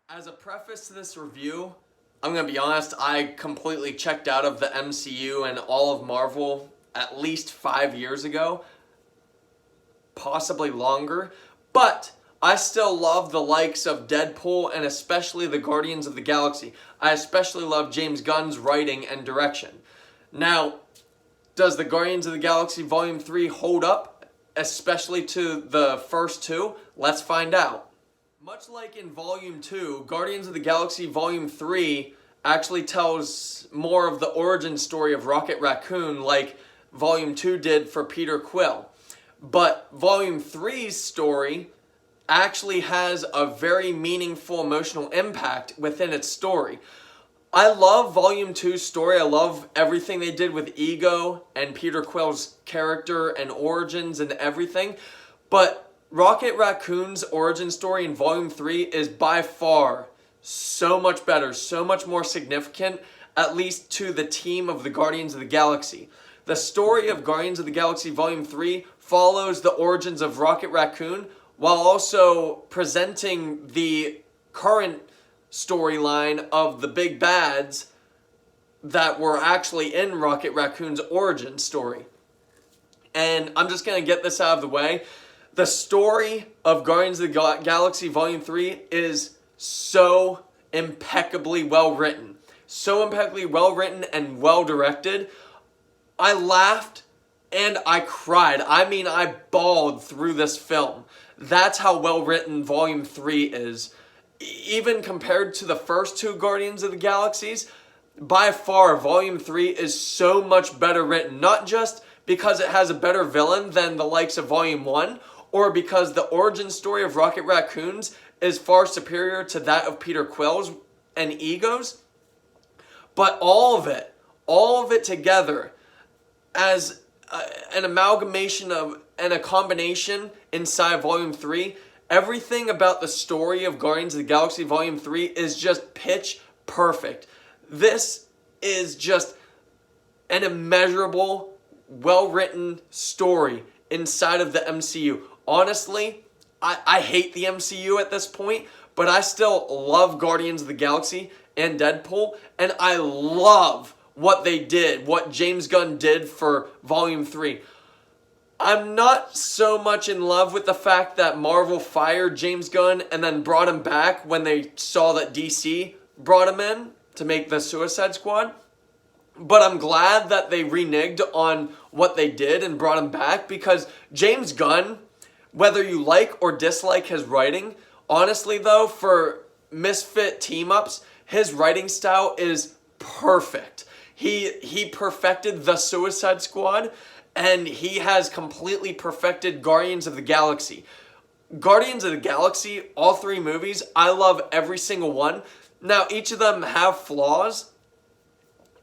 As a preface to this review, I'm going to be honest, I completely checked out of the MCU and all of Marvel at least 5 years ago, possibly longer, but I still love the likes of Deadpool and especially the Guardians of the Galaxy. I especially love James Gunn's writing and direction. Now, does the Guardians of the Galaxy Volume 3 hold up, especially to the first two? Let's find out. Much like in Volume 2, Guardians of the Galaxy Volume 3 actually tells more of the origin story of Rocket Raccoon like Volume 2 did for Peter Quill. But Volume 3's story actually has a very meaningful emotional impact within its story. I love Volume 2's story. I love everything they did with Ego and Peter Quill's character and origins and everything. But Rocket Raccoon's origin story in Volume 3 is by far so much better, so much more significant, at least to the team of the Guardians of the Galaxy. The story of Guardians of the Galaxy Volume 3 follows the origins of Rocket Raccoon while also presenting the current storyline of the big bads that were actually in Rocket Raccoon's origin story. And I'm just going to get this out of the way. The story of Guardians of the Galaxy Volume 3 is so impeccably well written. So impeccably well written and well directed. I laughed and I cried. I mean, I bawled through this film. That's how well written Volume 3 is. Even compared to the first two Guardians of the Galaxies, by far Volume 3 is so much better written. Not just because it has a better villain than the likes of Volume 1, or because the origin story of Rocket Raccoon's is far superior to that of Peter Quill's and Ego's, but all of it together as an amalgamation of and a combination inside Volume 3, everything about the story of Guardians of the Galaxy Volume 3 is just pitch perfect. This is just an immeasurable, well-written story inside of the MCU. Honestly, I hate the MCU at this point, but I still love Guardians of the Galaxy and Deadpool, and I love what they did, what James Gunn did for Volume 3. I'm not so much in love with the fact that Marvel fired James Gunn and then brought him back when they saw that DC brought him in to make the Suicide Squad. But I'm glad that they reneged on what they did and brought him back, because James Gunn, whether you like or dislike his writing, honestly though, for misfit team-ups, his writing style is perfect. He perfected the Suicide Squad, and he has completely perfected Guardians of the Galaxy. Guardians of the Galaxy, all three movies, I love every single one. Now, each of them have flaws,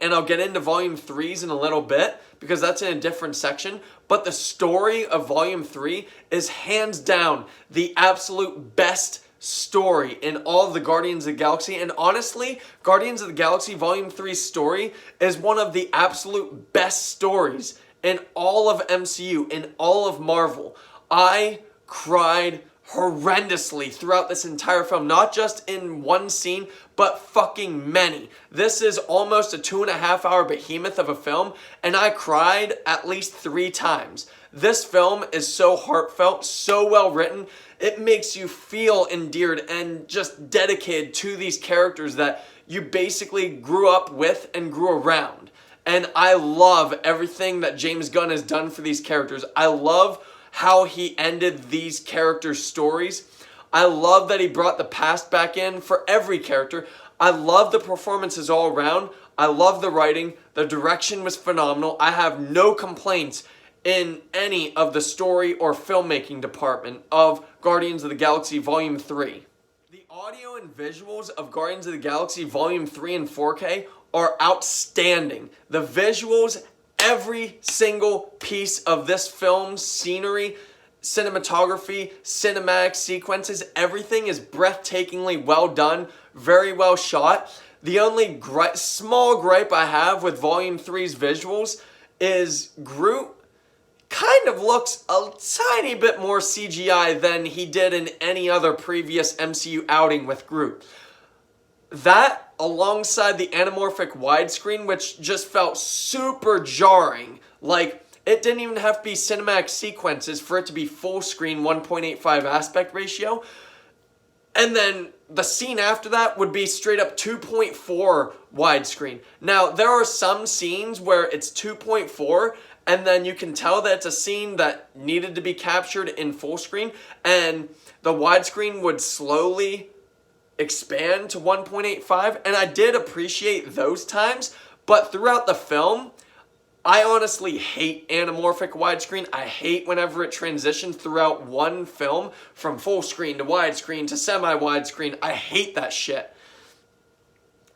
and I'll get into Volume 3's in a little bit, because that's in a different section. But the story of Volume 3 is hands down the absolute best story in all of the Guardians of the Galaxy. And honestly, Guardians of the Galaxy Volume 3's story is one of the absolute best stories in all of MCU, in all of Marvel. I cried horrendously throughout this entire film, not just in one scene, but fucking many. This is almost a 2.5 hour behemoth of a film, and I cried at least 3 times. This film is so heartfelt, so well written. It makes you feel endeared and just dedicated to these characters that you basically grew up with and grew around. And I love everything that James Gunn has done for these characters. I love how he ended these characters' stories. I love that he brought the past back in for every character. I love the performances all around. I love the writing. The direction was phenomenal. I have no complaints in any of the story or filmmaking department of Guardians of the Galaxy Volume 3. The audio and visuals of Guardians of the Galaxy Volume 3 in 4K are outstanding. The visuals, every single piece of this film's scenery, cinematography, cinematic sequences, everything is breathtakingly well done, very well shot. The only small gripe I have with Volume 3's visuals is Groot kind of looks a tiny bit more CGI than he did in any other previous MCU outing with Groot. That, alongside the anamorphic widescreen, which just felt super jarring. Like, it didn't even have to be cinematic sequences for it to be full screen 1.85 aspect ratio. And then the scene after that would be straight up 2.4 widescreen. Now, there are some scenes where it's 2.4, and then you can tell that it's a scene that needed to be captured in full screen, and the widescreen would slowly expand to 1.85, and I did appreciate those times, but throughout the film, I honestly hate anamorphic widescreen. I hate whenever it transitions throughout one film from full screen to widescreen to semi-widescreen. I hate that shit.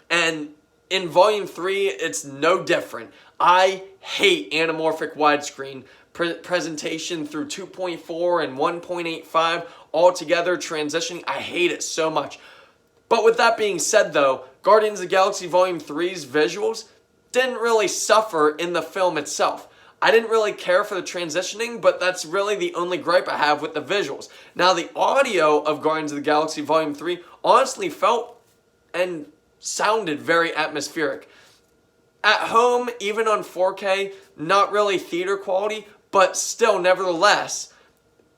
And in Volume 3, it's no different. I hate anamorphic widescreen presentation through 2.4 and 1.85 all together transitioning. I hate it so much. But with that being said, though, Guardians of the Galaxy Volume 3's visuals didn't really suffer in the film itself. I didn't really care for the transitioning, but that's really the only gripe I have with the visuals. Now, the audio of Guardians of the Galaxy Volume 3 honestly felt and sounded very atmospheric. At home, even on 4K, not really theater quality, but still, nevertheless,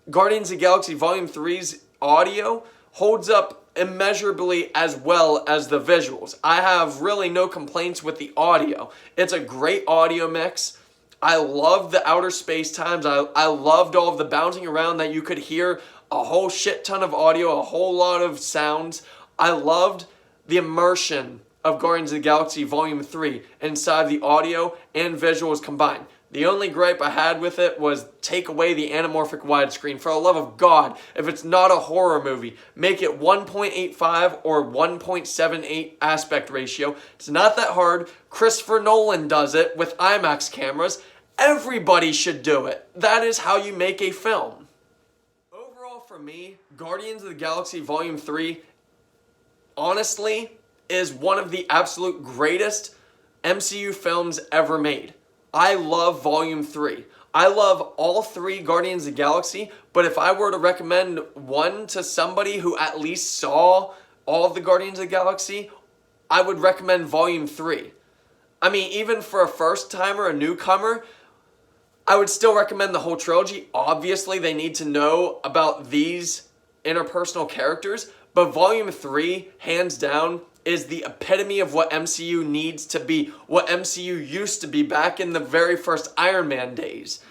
Guardians of the Galaxy Volume 3's audio holds up immeasurably as well as the visuals. I have really no complaints with the audio. It's a great audio mix. I loved the outer space times. I loved all of the bouncing around that you could hear a whole shit ton of audio, a whole lot of sounds. I loved the immersion of Guardians of the Galaxy Volume 3 inside the audio and visuals combined. The only gripe I had with it was take away the anamorphic widescreen. For the love of God, if it's not a horror movie, make it 1.85 or 1.78 aspect ratio. It's not that hard. Christopher Nolan does it with IMAX cameras. Everybody should do it. That is how you make a film. Overall, for me, Guardians of the Galaxy Volume 3, honestly, is one of the absolute greatest MCU films ever made. I love Volume 3. I love all three Guardians of the Galaxy, but if I were to recommend one to somebody who at least saw all of the Guardians of the Galaxy, I would recommend Volume 3. I mean, even for a first-timer, a newcomer, I would still recommend the whole trilogy. Obviously, they need to know about these interpersonal characters, but Volume 3, hands down, is the epitome of what MCU needs to be, what MCU used to be back in the very first Iron Man days.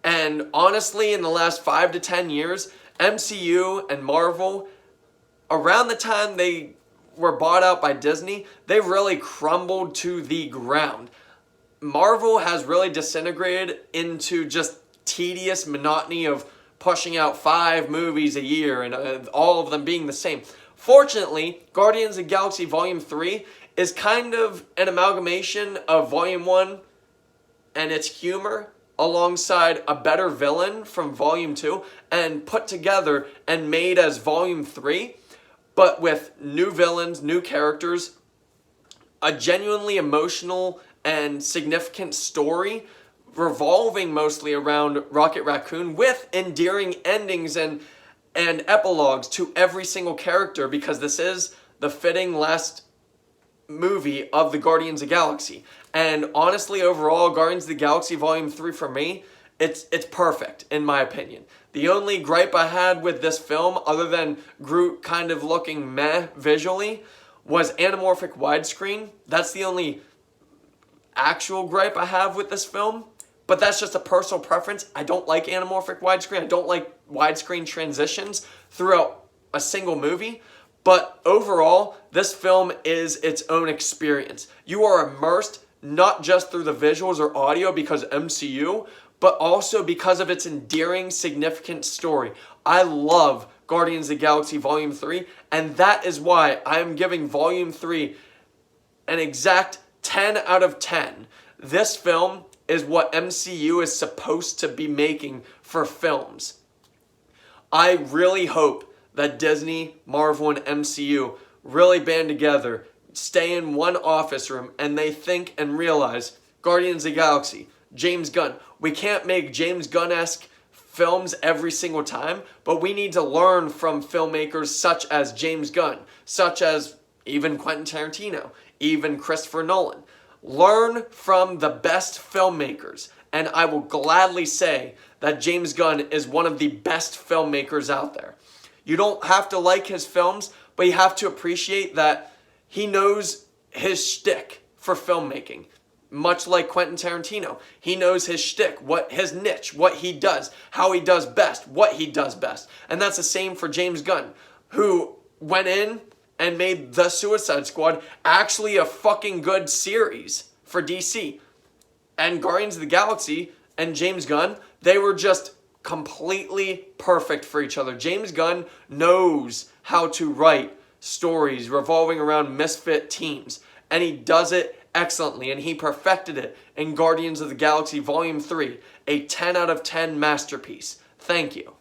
And honestly, in the last 5 to 10 years, MCU and Marvel, around the time they were bought out by Disney, they've really crumbled to the ground. Marvel has really disintegrated into just tedious monotony of pushing out 5 movies a year and all of them being the same. Fortunately, Guardians of the Galaxy Volume 3 is kind of an amalgamation of Volume 1 and its humor alongside a better villain from Volume 2 and put together and made as Volume 3, but with new villains, new characters, a genuinely emotional and significant story revolving mostly around Rocket Raccoon with endearing endings and epilogues to every single character, because this is the fitting last movie of the Guardians of the Galaxy. And honestly, overall, Guardians of the Galaxy Volume 3 for me, it's perfect, in my opinion. The only gripe I had with this film, other than Groot kind of looking meh visually, was anamorphic widescreen. That's the only actual gripe I have with this film. But that's just a personal preference. I don't like anamorphic widescreen. I don't like widescreen transitions throughout a single movie. But overall, this film is its own experience. You are immersed not just through the visuals or audio because MCU, but also because of its endearing, significant story. I love Guardians of the Galaxy Volume 3, and that is why I am giving Volume 3 an exact 10 out of 10. This film is what MCU is supposed to be making for films. I really hope that Disney, Marvel, and MCU really band together, stay in one office room, and they think and realize, Guardians of the Galaxy, James Gunn. We can't make James Gunn-esque films every single time, but we need to learn from filmmakers such as James Gunn, such as even Quentin Tarantino, even Christopher Nolan. Learn from the best filmmakers, and I will gladly say that James Gunn is one of the best filmmakers out there. You don't have to like his films, but you have to appreciate that he knows his shtick for filmmaking. Much like Quentin Tarantino. He knows his shtick, his niche, what he does, how he does best, what he does best. And that's the same for James Gunn, who went in and made The Suicide Squad actually a fucking good series for DC. And Guardians of the Galaxy and James Gunn, they were just completely perfect for each other. James Gunn knows how to write stories revolving around misfit teams, and he does it excellently, and he perfected it in Guardians of the Galaxy Volume 3, a 10 out of 10 masterpiece. Thank you.